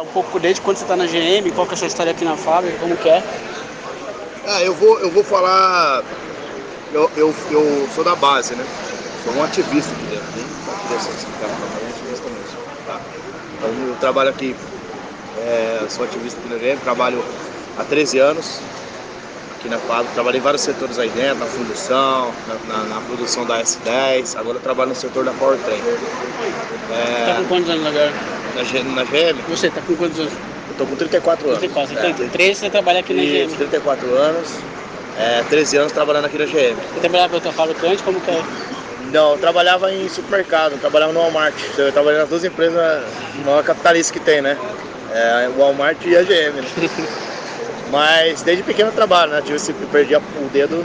Um pouco desde quando você está na GM, qual que é a sua história aqui na fábrica, como que é? Eu vou falar. Eu sou da base, né? Sou um ativista aqui dentro. Nem queria ser sindicato, não, mas ativista mesmo. Tá? Então eu trabalho aqui, sou ativista aqui na GM, trabalho há 13 anos aqui na fábrica. Trabalhei em vários setores aí dentro, na fundição, na produção da S10. Agora eu trabalho no setor da Powertrain. Tá com quantos anos agora? Na GM, Você tá com quantos anos? eu tô com 34 anos. 34. Então, 13 você trabalha aqui na GM. 34 anos, 13 anos trabalhando aqui na GM. Você trabalhava para outra fábrica antes, como que é? Não, eu trabalhava em supermercado, eu trabalhava no Walmart. Eu trabalhei nas duas empresas maior capitalistas que tem, né? O Walmart e a GM, né? Mas desde pequeno eu trabalho, né? Perdi o dedo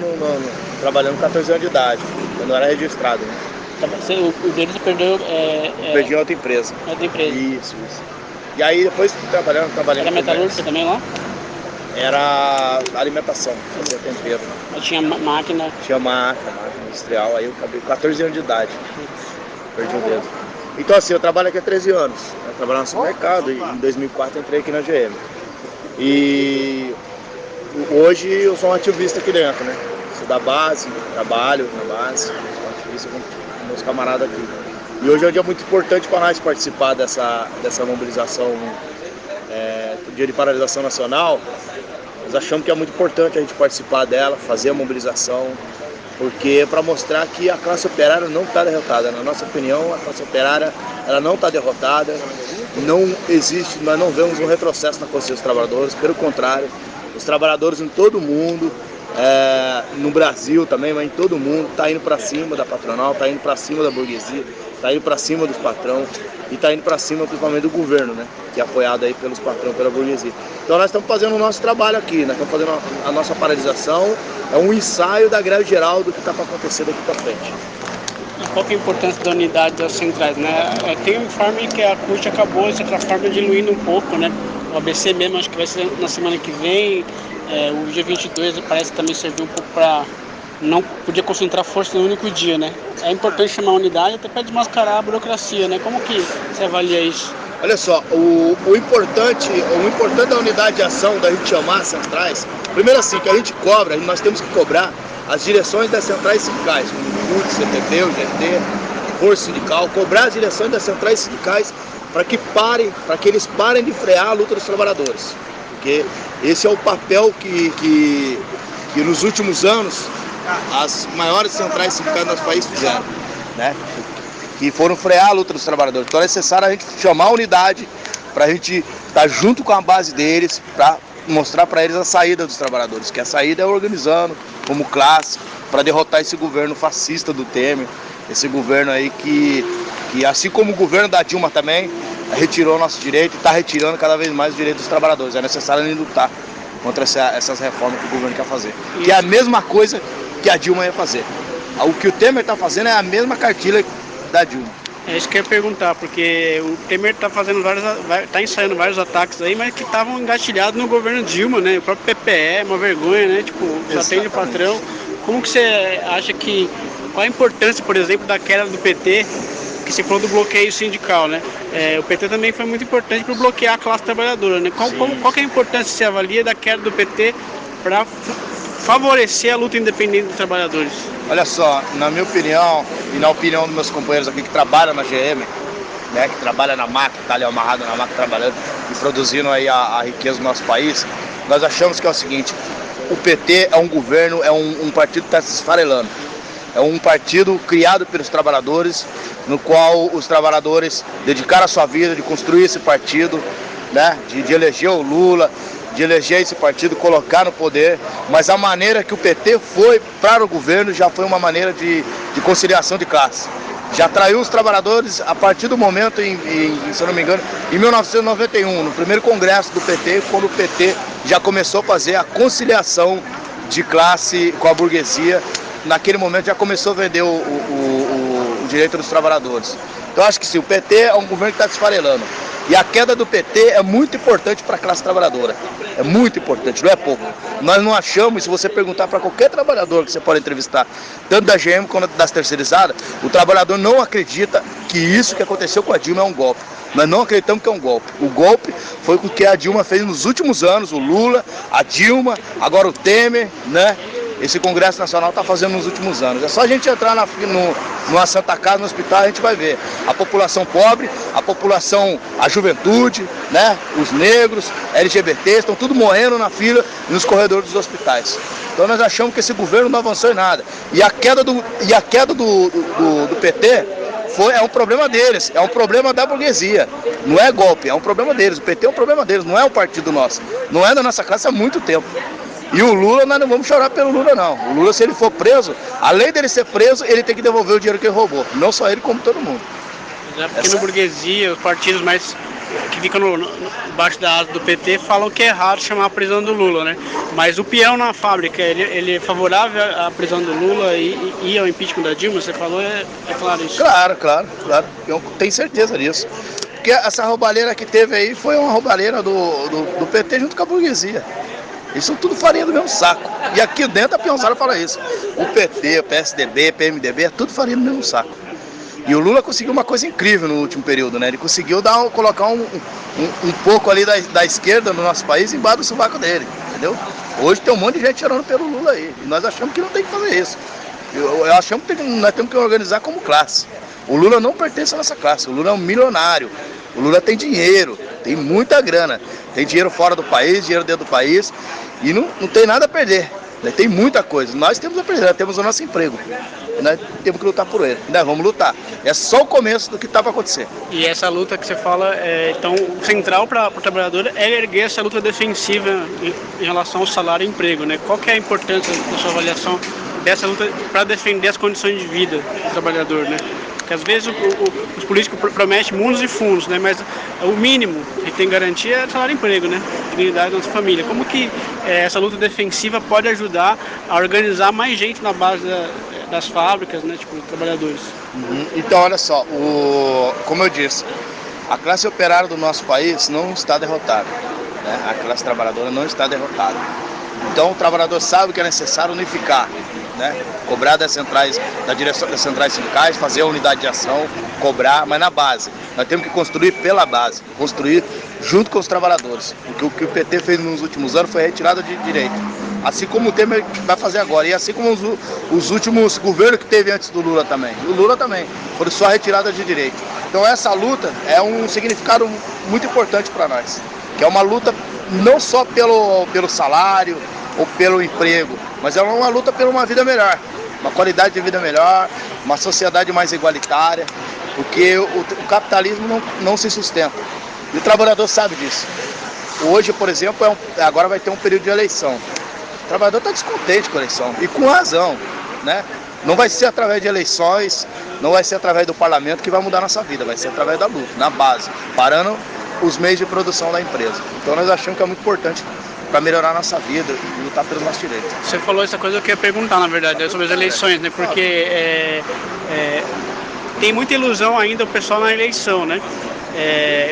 trabalhando com 14 anos de idade. Eu não era registrado, né? O dedo você perdeu... Perdi em outra empresa. Outra empresa. Isso. E aí depois trabalhei Era metalúrgica também lá? Era alimentação, fazia tempero. Mas tinha máquina? Tinha máquina industrial, aí eu acabei com 14 anos de idade. Perdi o dedo. Então assim, eu trabalho aqui há 13 anos. Eu trabalho no supermercado e em 2004 entrei aqui na GM. E hoje eu sou um ativista aqui dentro, né? Sou da base, trabalho na base, sou ativista com meus camaradas aqui. E hoje é um dia muito importante para nós participar dessa mobilização, dia de paralisação nacional. Nós achamos que é muito importante a gente participar dela, fazer a mobilização, porque é para mostrar que a classe operária não está derrotada. Na nossa opinião, a classe operária ela não está derrotada, não existe, nós não vemos um retrocesso na consciência dos trabalhadores, pelo contrário, os trabalhadores em todo o mundo, no Brasil também, mas em todo o mundo, está indo para cima da patronal, está indo para cima da burguesia, está indo para cima dos patrões e está indo para cima principalmente do governo, né? Que é apoiado aí pelos patrões, pela burguesia. Então nós estamos fazendo o nosso trabalho aqui, nós estamos fazendo a nossa paralisação, é um ensaio da greve geral do que está para acontecer daqui para frente. E qual que é a importância da unidade das centrais, né? Tem um informe que a CUT acabou essa forma diluindo um pouco, né? O ABC mesmo, acho que vai ser na semana que vem, o G22 parece também servir um pouco para não podia concentrar força no único dia, né? É importante chamar a unidade até para desmascarar a burocracia, né? Como que você avalia isso? Olha só, o importante da unidade de ação da gente chamar as centrais, primeiro assim, que a gente cobra, nós temos que cobrar as direções das centrais sindicais, como o CUT, CTB, o GT, Força Sindical, cobrar as direções das centrais sindicais para que eles parem de frear a luta dos trabalhadores. Porque esse é o papel que nos últimos anos as maiores centrais sindicais do nosso país fizeram, né? Que foram frear a luta dos trabalhadores. Então é necessário a gente chamar a unidade para a gente estar junto com a base deles, para mostrar para eles a saída dos trabalhadores, que a saída é organizando como classe para derrotar esse governo fascista do Temer, esse governo aí que assim como o governo da Dilma também retirou nosso direito e está retirando cada vez mais o direito dos trabalhadores. É necessário a gente lutar contra essas reformas que o governo quer fazer, que é a mesma coisa que a Dilma ia fazer. O que o Temer está fazendo é a mesma cartilha da Dilma. É isso que eu ia perguntar, porque o Temer está ensaiando vários ataques aí, mas que estavam engatilhados no governo Dilma, né? O próprio PPE, uma vergonha, né? Tipo, já tem de patrão. Como que você acha qual a importância, por exemplo, da queda do PT, que você falou do bloqueio sindical, né? O PT também foi muito importante para bloquear a classe trabalhadora, né? Qual que é a importância que você avalia da queda do PT para favorecer a luta independente dos trabalhadores? Olha só, na minha opinião e na opinião dos meus companheiros aqui que trabalham na GM, né, que trabalham na máquina, está ali amarrado na máquina trabalhando e produzindo aí a riqueza do nosso país, nós achamos que é o seguinte: o PT é um governo, é um partido que está se esfarelando. É um partido criado pelos trabalhadores, no qual os trabalhadores dedicaram a sua vida de construir esse partido, né, de eleger o Lula, de eleger esse partido, colocar no poder, mas a maneira que o PT foi para o governo já foi uma maneira de conciliação de classe. Já traiu os trabalhadores a partir do momento, se eu não me engano, em 1991, no primeiro congresso do PT, quando o PT já começou a fazer a conciliação de classe com a burguesia. Naquele momento já começou a vender o direito dos trabalhadores. Então acho que sim, o PT é um governo que está se esfarelando. E a queda do PT é muito importante para a classe trabalhadora. É muito importante, não é pouco. Nós não achamos, se você perguntar para qualquer trabalhador que você pode entrevistar, tanto da GM quanto das terceirizadas, o trabalhador não acredita que isso que aconteceu com a Dilma é um golpe. Nós não acreditamos que é um golpe. O golpe foi o que a Dilma fez nos últimos anos, o Lula, a Dilma, agora o Temer, né? Esse Congresso Nacional está fazendo nos últimos anos. É só a gente entrar numa Santa Casa, no hospital, a gente vai ver. A população pobre, a população, a juventude, né? Os negros, LGBT, estão tudo morrendo na fila e nos corredores dos hospitais. Então nós achamos que esse governo não avançou em nada. E a queda do PT é um problema deles, é um problema da burguesia. Não é golpe, é um problema deles. O PT é um problema deles, não é um partido nosso. Não é da nossa classe há muito tempo. E o Lula, nós não vamos chorar pelo Lula, não. O Lula, se ele for preso, além dele ser preso, ele tem que devolver o dinheiro que ele roubou. Não só ele, como todo mundo. É porque na burguesia, os partidos mais que ficam embaixo da asa do PT falam que é errado chamar a prisão do Lula, né? Mas o peão na fábrica, ele é favorável à prisão do Lula e ao impeachment da Dilma? Você falou, é claro isso. Claro. Eu tenho certeza disso. Porque essa roubalheira que teve aí foi uma roubalheira do PT junto com a burguesia. Eles são tudo farinha do mesmo saco. E aqui dentro a peãozada fala isso. O PT, o PSDB, o PMDB, é tudo farinha do mesmo saco. E o Lula conseguiu uma coisa incrível no último período, né? Ele conseguiu colocar um pouco ali da esquerda no nosso país embaixo do sovaco dele, entendeu? Hoje tem um monte de gente chorando pelo Lula aí. E nós achamos que não tem que fazer isso. Eu achamos que nós temos que organizar como classe. O Lula não pertence à nossa classe. O Lula é um milionário. O Lula tem dinheiro, tem muita grana. Tem dinheiro fora do país, dinheiro dentro do país. E não tem nada a perder. Tem muita coisa. Nós temos a perder, nós temos o nosso emprego. E nós temos que lutar por ele. E nós vamos lutar. É só o começo do que está para acontecer. E essa luta que você fala, então, o central para o trabalhador é erguer essa luta defensiva em relação ao salário e emprego, né? Qual que é a importância da sua avaliação dessa luta para defender as condições de vida do trabalhador, né? Porque às vezes os políticos prometem mundos e fundos, né? Mas o mínimo que tem garantia é salário e emprego, né? Dignidade da nossa família. Como que essa luta defensiva pode ajudar a organizar mais gente na base das fábricas, né? Tipo, trabalhadores? Então, olha só, como eu disse, a classe operária do nosso país não está derrotada, né? A classe trabalhadora não está derrotada. Então o trabalhador sabe que é necessário unificar, né? Cobrar das centrais, da direção das centrais sindicais, fazer a unidade de ação, cobrar, mas na base. Nós temos que construir pela base, construir junto com os trabalhadores. Porque o que o PT fez nos últimos anos foi retirada de direito. Assim como o Temer vai fazer agora, e assim como os últimos governos que teve antes do Lula também. O Lula também, foram só retirada de direito. Então essa luta é um significado muito importante para nós. Que é uma luta não só pelo salário ou pelo emprego, mas é uma luta por uma vida melhor, uma qualidade de vida melhor, uma sociedade mais igualitária, porque o capitalismo não se sustenta. E o trabalhador sabe disso. Hoje, por exemplo, agora vai ter um período de eleição. O trabalhador está descontente com a eleição, e com razão, né? Não vai ser através de eleições, não vai ser através do parlamento que vai mudar a nossa vida, vai ser através da luta, na base, parando os meios de produção da empresa. Então nós achamos que é muito importante para melhorar a nossa vida e lutar pelos nossos direitos. Você falou essa coisa que eu ia perguntar, na verdade, sobre as eleições, né? Porque tem muita ilusão ainda o pessoal na eleição, né?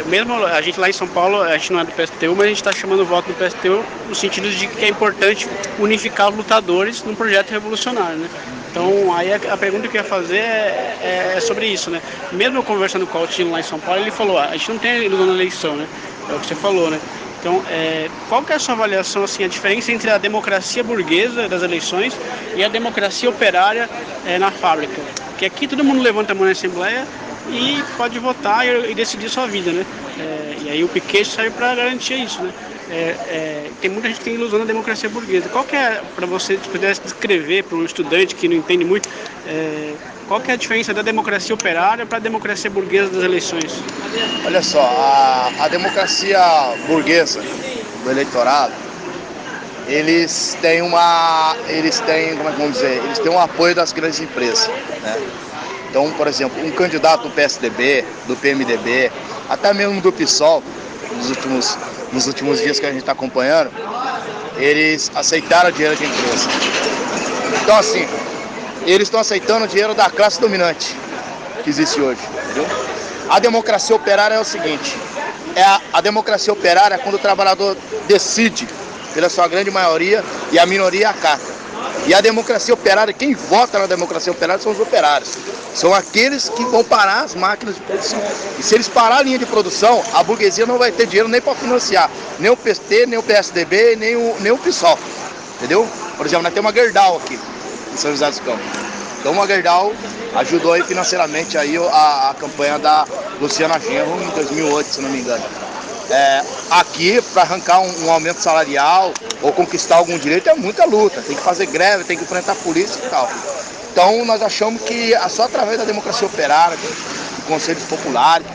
Mesmo a gente lá em São Paulo, a gente não é do PSTU, mas a gente está chamando o voto do PSTU no sentido de que é importante unificar os lutadores num projeto revolucionário, né? Então, aí a pergunta que eu ia fazer é sobre isso, né? Mesmo eu conversando com o Altino lá em São Paulo, ele falou, a gente não tem ilusão na eleição, né? É o que você falou, né? Então, qual que é a sua avaliação, assim, a diferença entre a democracia burguesa das eleições e a democracia operária na fábrica? Porque aqui todo mundo levanta a mão na Assembleia e pode votar e decidir sua vida, né? E aí o piquete serve para garantir isso, né? Tem muita gente que tem ilusão na democracia burguesa. Qual que é, para você, se pudesse descrever para um estudante que não entende muito, qual que é a diferença da democracia operária para a democracia burguesa das eleições? Olha só, a democracia burguesa do eleitorado, eles têm como é que vamos dizer, eles têm um apoio das grandes empresas, né? Então, por exemplo, um candidato do PSDB, do PMDB, até mesmo do PSOL, nos últimos dias que a gente está acompanhando, eles aceitaram o dinheiro de empresa. Então, assim, eles estão aceitando o dinheiro da classe dominante que existe hoje, entendeu? A democracia operária é o seguinte, a democracia operária é quando o trabalhador decide pela sua grande maioria e a minoria acata. E a democracia operária, quem vota na democracia operária são os operários. São aqueles que vão parar as máquinas de produção. E se eles parar a linha de produção, a burguesia não vai ter dinheiro nem para financiar nem o PT, nem o PSDB, nem o PSOL. Entendeu? Por exemplo, nós temos uma Gerdau aqui, em São José dos Campos. Então uma Gerdau ajudou aí financeiramente aí a campanha da Luciana Genro em 2008, se não me engano. Aqui, para arrancar um aumento salarial ou conquistar algum direito, é muita luta. Tem que fazer greve, tem que enfrentar a polícia e tal. Então nós achamos que só através da democracia operária, de conselhos populares,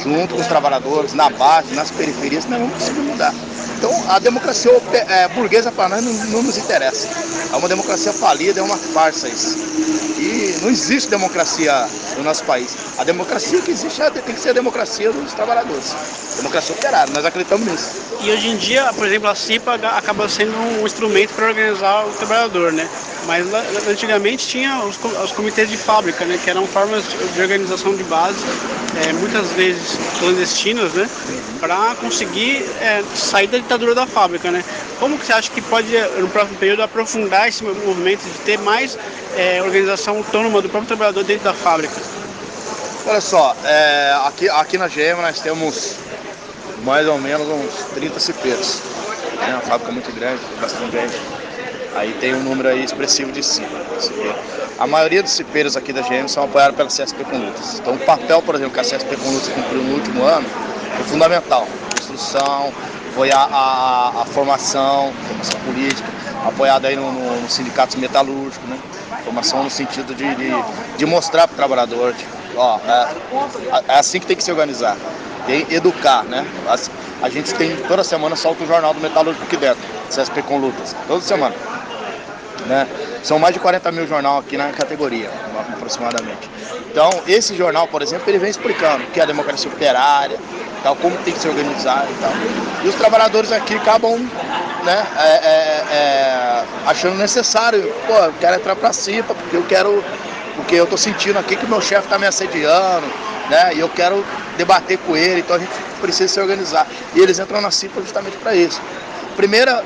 junto com os trabalhadores, na base, nas periferias, nós vamos conseguir mudar. Então a democracia burguesa para nós não nos interessa. É uma democracia falida, é uma farsa isso. E não existe democracia no nosso país. A democracia que existe tem que ser a democracia dos trabalhadores. Democracia operária, nós acreditamos nisso. E hoje em dia, por exemplo, a CIPA acaba sendo um instrumento para organizar o trabalhador, né? Mas antigamente tinha os comitês de fábrica, né? Que eram formas de organização de base, muitas vezes clandestinas, né? Para conseguir sair da ditadura da fábrica, né? Como que você acha que pode, no próximo período, aprofundar esse movimento de ter mais organização autônoma do próprio trabalhador dentro da fábrica? Olha só, aqui na GM nós temos mais ou menos uns 30 cipeiros. É uma fábrica muito grande, bastante gente. Aí tem um número aí expressivo de cipeiro. A maioria dos cipeiros aqui da GM são apoiados pela CSP com Lutas. Então o papel, por exemplo, que a CSP com Lutas cumpriu no último ano foi fundamental. Construção, foi a formação política, apoiada aí no sindicatos metalúrgicos, né? Formação no sentido de mostrar para o trabalhador, é assim que tem que se organizar, tem educar, né? A gente tem toda semana solta o jornal do metalúrgico aqui dentro, CSP com Lutas, toda semana, né? São mais de 40 mil jornal aqui na categoria, aproximadamente. Então, esse jornal, por exemplo, ele vem explicando o que é a democracia operária, tal, como tem que se organizar e tal. E os trabalhadores aqui acabam, né, achando necessário, eu quero entrar para a CIPA, porque eu tô sentindo aqui que o meu chefe está me assediando, né, e eu quero debater com ele, então a gente precisa se organizar. E eles entram na CIPA justamente para isso. Primeira,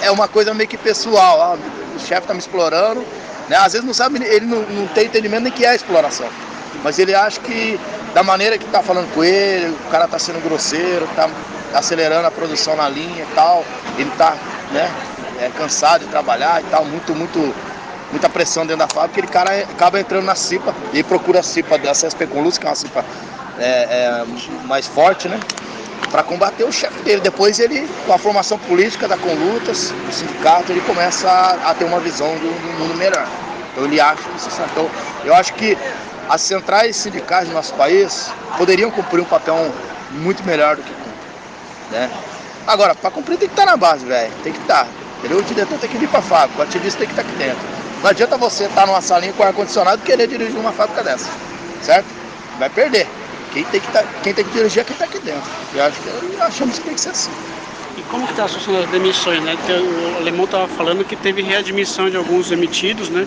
é uma coisa meio que pessoal, o chefe está me explorando, né, às vezes não sabe, ele não tem entendimento nem que é a exploração, mas ele acha que da maneira que está falando com ele, o cara está sendo grosseiro, está acelerando a produção na linha e tal, ele está, né, cansado de trabalhar e tal, muita pressão dentro da fábrica, ele cara acaba entrando na CIPA e procura a CIPA da CSP com Luz, que é uma CIPA mais forte, né, para combater o chefe dele. Depois ele, com a formação política da Conlutas, do sindicato, ele começa a ter uma visão do mundo melhor. Então ele acha isso. Então eu acho que as centrais sindicais do nosso país poderiam cumprir um papel muito melhor do que cumprem, né? Agora, para cumprir tem que estar na base, velho. Tem que estar. Entendeu? O diretor tem que vir para a fábrica, o ativista tem que estar aqui dentro. Não adianta você estar numa salinha com ar-condicionado e querer dirigir uma fábrica dessa, certo? Vai perder. Quem tem que dirigir é quem está aqui dentro. E achamos que tem que ser assim. E como que está a situação das demissões, né? O Alemão estava falando que teve readmissão de alguns demitidos, né?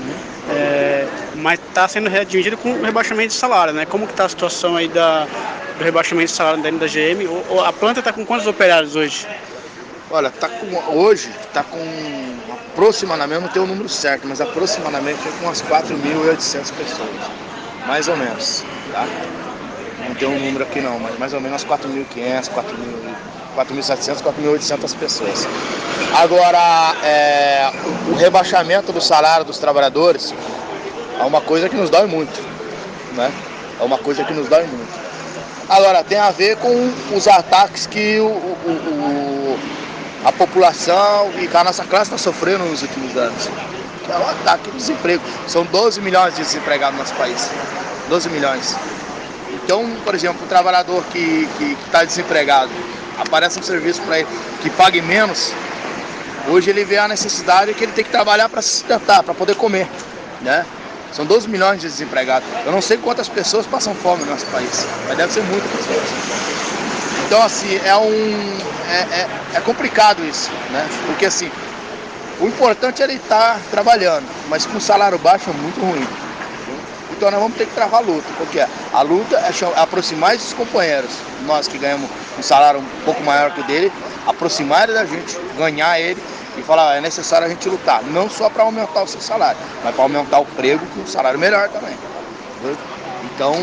Mas está sendo readmitido com rebaixamento de salário, né? Como que está a situação aí do rebaixamento de salário dentro da GM? A planta está com quantos operários hoje? Olha, hoje está com aproximadamente, não tenho o número certo, mas aproximadamente com umas 4.800 pessoas, mais ou menos, tá? Não tem um número aqui não, mas mais ou menos 4.500, 4.700, 4.800 pessoas. Agora, o rebaixamento do salário dos trabalhadores é uma coisa que nos dói muito, né? É uma coisa que nos dói muito. Agora, tem a ver com os ataques que a população e que a nossa classe está sofrendo nos últimos anos. Que é o ataque do desemprego. São 12 milhões de desempregados no nosso país. 12 milhões. Então, por exemplo, o trabalhador que está desempregado, aparece um serviço para ele que pague menos, hoje ele vê a necessidade que ele tem que trabalhar para se sustentar, para poder comer, né? São 12 milhões de desempregados. Eu não sei quantas pessoas passam fome no nosso país, mas deve ser muitas pessoas. Então, assim, é complicado isso, né? Porque, assim, o importante é ele estar trabalhando, mas com salário baixo é muito ruim. Então nós vamos ter que travar a luta, porque a luta é aproximar esses companheiros, nós que ganhamos um salário um pouco maior que o dele, aproximar da gente, ganhar ele e falar, é necessário a gente lutar, não só para aumentar o seu salário, mas para aumentar o emprego com um salário melhor também. Entendeu? Então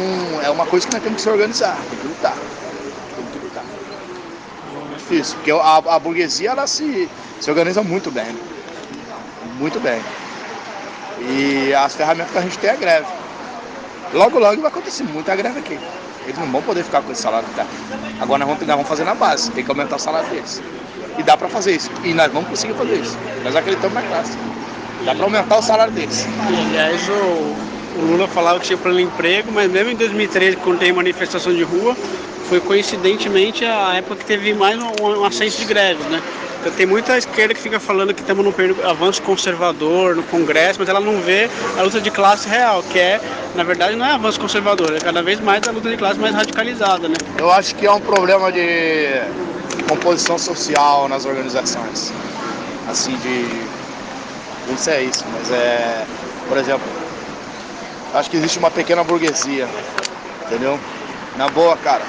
é uma coisa que nós temos que se organizar, tem que lutar. É difícil, porque a burguesia ela se organiza muito bem, né? Muito bem. E as ferramentas que a gente tem é a greve. Logo vai acontecer muita greve aqui. Eles não vão poder ficar com esse salário que tá. Agora nós vamos fazer na base, tem que aumentar o salário deles. E dá para fazer isso. E nós vamos conseguir fazer isso. Nós acreditamos na classe. Dá para aumentar o salário deles. E, aliás, o Lula falava que tinha plano de emprego, mas mesmo em 2013, quando tem manifestação de rua, foi coincidentemente a época que teve mais um ascenso de greves, né? Então, tem muita esquerda que fica falando que estamos num período de avanço conservador no Congresso, mas ela não vê a luta de classe real, que é, na verdade, não é avanço conservador, é cada vez mais a luta de classe mais radicalizada, né? Eu acho que é um problema de composição social nas organizações. Assim, não sei se é isso, mas por exemplo, acho que existe uma pequena burguesia, entendeu? Na boa, cara,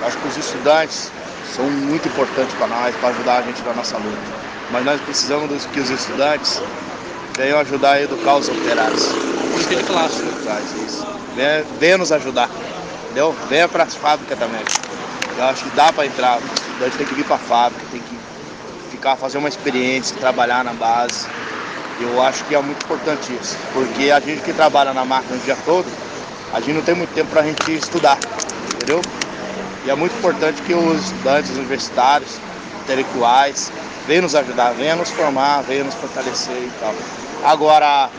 acho que os estudantes são muito importantes para nós, para ajudar a gente na nossa luta. Mas nós precisamos que os estudantes venham ajudar a educar os operários. Luta de classe. Isso. Venha nos ajudar, entendeu? Venha para as fábricas também. Eu acho que dá para entrar. O estudante tem que vir para a fábrica, tem que fazer uma experiência, trabalhar na base. Eu acho que é muito importante isso, porque a gente que trabalha na máquina o dia todo, a gente não tem muito tempo para a gente estudar, entendeu? E é muito importante que os estudantes universitários, intelectuais, venham nos ajudar, venham nos formar, venham nos fortalecer e tal. Agora,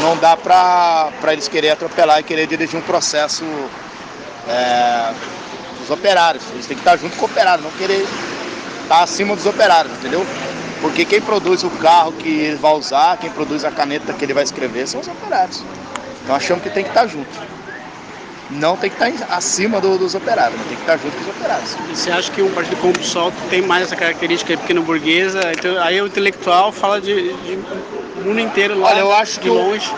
não dá para eles querer atropelar e querer dirigir um processo dos operários. Eles têm que estar junto com o operário, não querer estar acima dos operários, entendeu? Porque quem produz o carro que ele vai usar, quem produz a caneta que ele vai escrever, são os operários. Então achamos que tem que estar junto. Não tem que estar acima dos operários, tem que estar junto com os operários. E você acha que um partido como o PSOL tem mais essa característica pequena burguesa? Então, aí o intelectual fala de mundo inteiro lá. Olha, eu acho de que longe.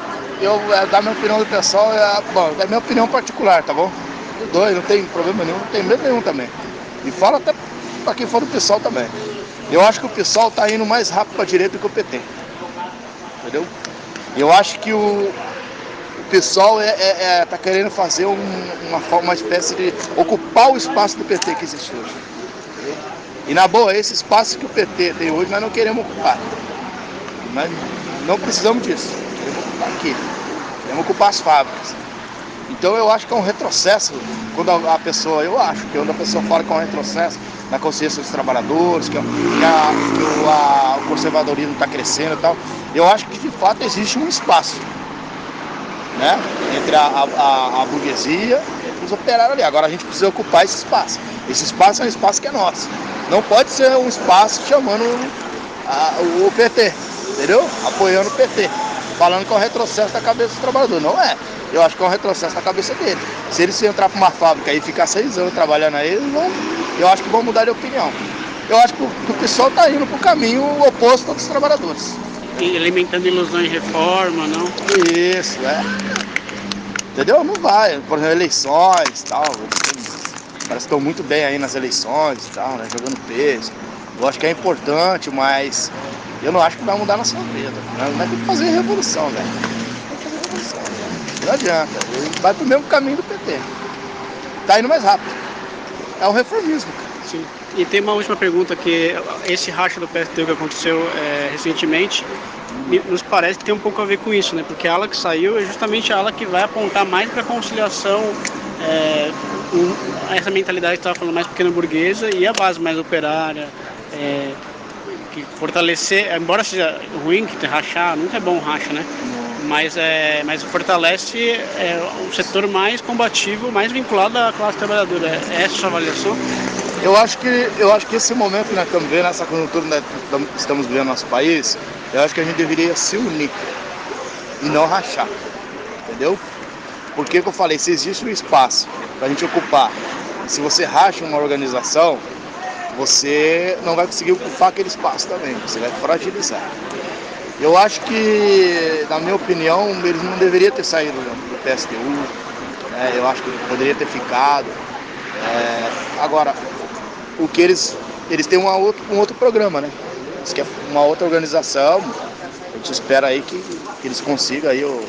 Da minha opinião do pessoal, é minha opinião particular, tá bom? Não tem problema nenhum, não tem medo nenhum também. E fala até para quem for do PSOL também. Eu acho que o PSOL está indo mais rápido para a direita do que o PT. Entendeu? Eu acho que o PSOL tá querendo fazer uma espécie de ocupar o espaço do PT que existe hoje. Entendeu? E na boa, esse espaço que o PT tem hoje, nós não queremos ocupar. Nós não precisamos disso. Queremos ocupar aqui. Queremos ocupar as fábricas. Então eu acho que é um retrocesso quando a pessoa fala que é um retrocesso na consciência dos trabalhadores, que o conservadorismo está crescendo e tal. Eu acho que de fato existe um espaço, né, entre a burguesia e os operários ali. Agora a gente precisa ocupar esse espaço. Esse espaço é um espaço que é nosso. Não pode ser um espaço chamando o PT, entendeu? Apoiando o PT, falando que é um retrocesso da cabeça dos trabalhadores. Não é. Eu acho que é um retrocesso na cabeça dele. Se eles entrar para uma fábrica e ficar 6 anos trabalhando aí, eu acho que vão mudar de opinião. Eu acho que o pessoal está indo para o caminho oposto dos trabalhadores. E alimentando ilusões de reforma, não? Isso, entendeu? Não vai. Por exemplo, eleições e tal. Parece que estão muito bem aí nas eleições e tal, né? Jogando peso. Eu acho que é importante, mas eu não acho que vai mudar a nossa vida. Nós temos que fazer revolução, velho. Não adianta, ele vai pro mesmo caminho do PT. Tá indo mais rápido. É o reformismo, cara. Sim. E tem uma última pergunta, que esse racha do PSTU que aconteceu recentemente, nos parece que tem um pouco a ver com isso, né? Porque a ala que saiu é justamente a ala que vai apontar mais para a conciliação, essa mentalidade que estava falando, mais pequena burguesa, e a base mais operária, que fortalecer, embora seja ruim que rachar, nunca é bom racha, né? Mas fortalece o setor mais combativo, mais vinculado à classe trabalhadora. É essa a sua avaliação? Eu acho que esse momento que nós estamos vendo, essa conjuntura que estamos vivendo no nosso país, eu acho que a gente deveria se unir e não rachar, entendeu? Porque que eu falei, se existe um espaço para a gente ocupar, se você racha uma organização, você não vai conseguir ocupar aquele espaço também, você vai fragilizar. Eu acho que, na minha opinião, eles não deveriam ter saído do PSTU, né? Eu acho que poderia ter ficado. Agora, o que eles têm um outro programa, né? Isso que é uma outra organização. A gente espera aí que eles consigam aí o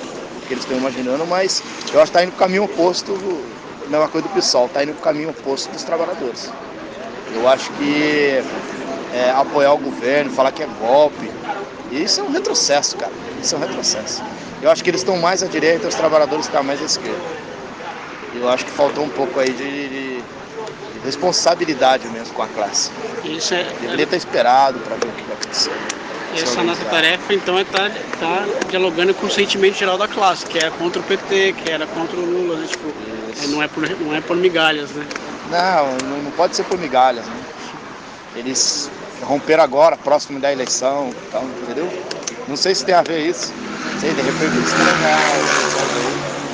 que eles estão imaginando, mas eu acho que está indo para o caminho oposto, a mesma coisa do PSOL, está indo para o caminho oposto dos trabalhadores. Eu acho que apoiar o governo, falar que é golpe, isso é um retrocesso, cara. Isso é um retrocesso. Eu acho que eles estão mais à direita, os trabalhadores estão mais à esquerda. Eu acho que faltou um pouco aí de responsabilidade mesmo com a classe. Isso Deveria ter esperado para ver o que vai acontecer. Essa nossa tarefa, então, é estar dialogando com o sentimento geral da classe, que era contra o PT, que era contra o Lula, né? Tipo, não é por migalhas, né? Não pode ser por migalhas, né? Eles romperam agora, próximo da eleição, então, entendeu? Não sei se tem a ver isso. Não sei, de repente eles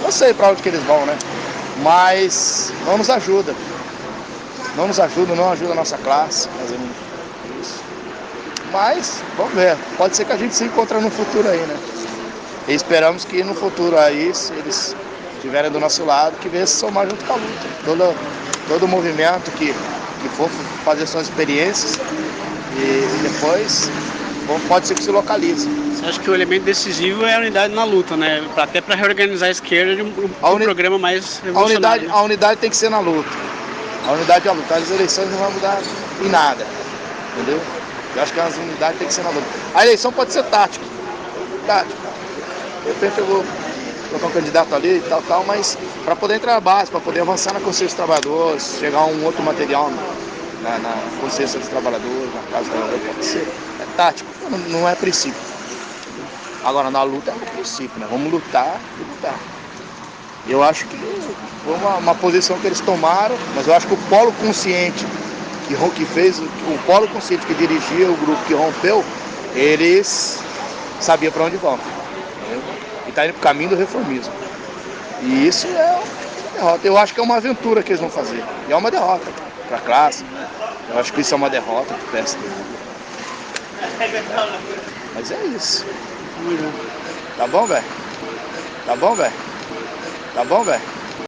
não sei para onde que eles vão, né? Mas não nos ajuda. Não ajuda a nossa classe fazendo isso. Mas, vamos ver, pode ser que a gente se encontre no futuro aí, né? E esperamos que no futuro aí, se eles estiverem do nosso lado, que venha se somar junto com a luta. Todo movimento que for fazer suas experiências e depois pode ser que se localize. Você acha que o elemento decisivo é a unidade na luta, né? Até para reorganizar a esquerda de um programa mais revolucionário. A unidade tem que ser na luta. A unidade é a luta. As eleições não vão mudar em nada, entendeu? Eu acho que as unidades tem que ser na luta. A eleição pode ser tática. De repente eu vou colocar um candidato ali e tal, mas para poder entrar na base, para poder avançar na consciência dos trabalhadores, chegar a um outro material na consciência dos trabalhadores, na casa do trabalhador, pode ser. É tático, não é princípio. Agora na luta é princípio, né? Vamos lutar e lutar. Eu acho que foi uma posição que eles tomaram, mas eu acho que o polo consciente o polo consciente que dirigia o grupo que rompeu, eles sabiam para onde vão. Entendeu? E está indo para o caminho do reformismo. E isso é uma derrota. Eu acho que é uma aventura que eles vão fazer. E é uma derrota para a classe. Eu acho que isso é uma derrota para o PSD. Mas é isso. Tá bom, velho? Tá bom, velho?